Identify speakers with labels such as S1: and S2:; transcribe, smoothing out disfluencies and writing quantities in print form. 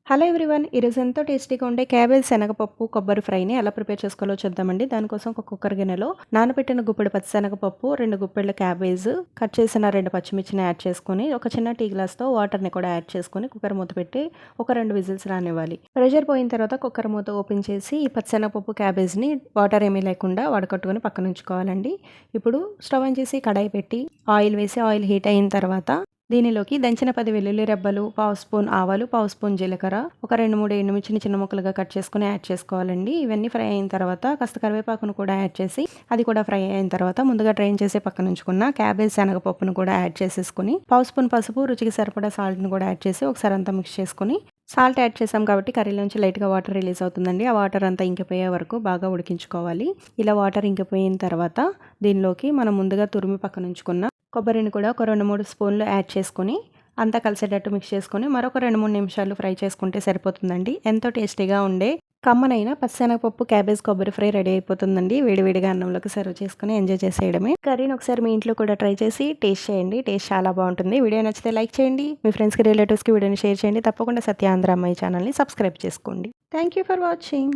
S1: Hello everyone. ఈరోజు ఎంతో టేస్టీగా ఉండే క్యాబేజ్ శనగపప్పు కొబ్బరి ఫ్రైని ఎలా ప్రిపేర్ చేసుకోవాలో చూద్దామండి. దానికోసం ఒక కుక్కర్ గిన్నెలో నానబెట్టిన గుప్పెడు పచ్చిశనగపప్పు, 2 గుప్పెళ్ళ క్యాబేజ్, కట్ చేసిన 2 పచ్చిమిర్చిని యాడ్ చేసుకొని, ఒక చిన్న టీ గ్లాస్తో వాటర్ని కూడా యాడ్ చేసుకొని కుక్కర్ మూత పెట్టి ఒక 2 విజిల్స్ రానివ్వాలి. ప్రెషర్ పోయిన తర్వాత కుక్కర్ మూత ఓపెన్ చేసి ఈ పచ్చిశనగపప్పు క్యాబేజ్ని వాటర్ ఏమీ లేకుండా వడకట్టుకొని పక్కన ఉంచుకోవాలండి. ఇప్పుడు స్టవ్ ఆన్ చేసి కడాయి పెట్టి ఆయిల్ వేసి ఆయిల్ హీట్ అయిన తర్వాత దీనిలోకి దంచిన 10 వెల్లుల్లి రెబ్బలు, పావు స్పూన్ ఆవాలు, పావు స్పూన్ జీలకర్ర, ఒక 2, 3 ఎండుమిర్చిని చిన్న ముక్కలుగా కట్ చేసుకుని యాడ్ చేసుకోవాలండి. ఇవన్నీ ఫ్రై అయిన తర్వాత కాస్త కరివేపాకును కూడా యాడ్ చేసి అది కూడా ఫ్రై అయిన తర్వాత ముందుగా డ్రైన్ చేసి పక్కన ఉంచుకున్న క్యాబేజ్ శనగపప్పును కూడా యాడ్ చేసేసుకుని పావు స్పూన్ పసుపు, రుచికి సరిపడా సాల్ట్ని కూడా యాడ్ చేసి ఒకసారి అంతా మిక్స్ చేసుకుని సాల్ట్ యాడ్ చేసాం కాబట్టి కర్రీలోంచి లైట్గా వాటర్ రిలీజ్ అవుతుందండి. ఆ వాటర్ అంతా ఇంకిపోయే వరకు బాగా ఉడికించుకోవాలి. ఇలా వాటర్ ఇంకిపోయిన తర్వాత దీనిలోకి మనం ముందుగా తురిమి పక్కన ఉంచుకున్న కొబ్బరిని కూడా ఒక 2, 3 స్పూన్లు యాడ్ చేసుకొని అంతా కలిసేటట్టు మిక్స్ చేసుకొని మరొక 2, 3 నిమిషాలు ఫ్రై చేసుకుంటే సరిపోతుందండి. ఎంతో టేస్టీగా ఉండే కమ్మనైన పచ్చిశనగపప్పు క్యాబేజ్ కొబ్బరి ఫ్రై రెడీ అయిపోతుందండి. వేడివేడిగా అన్నంలోకి సర్వ్ చేసుకుని ఎంజాయ్ చేసేయడమే. కర్రీని ఒకసారి మీ ఇంట్లో కూడా ట్రై చేసి టేస్ట్ చేయండి. టేస్ట్ చాలా బాగుంటుంది. వీడియో నచ్చితే లైక్ చేయండి. మీ ఫ్రెండ్స్కి రిలేటివ్స్కి వీడియోని షేర్ చేయండి. తప్పకుండా సత్య ఆంధ్ర అమ్మాయి ఛానల్ని సబ్స్క్రైబ్ చేసుకోండి. Thank you for watching.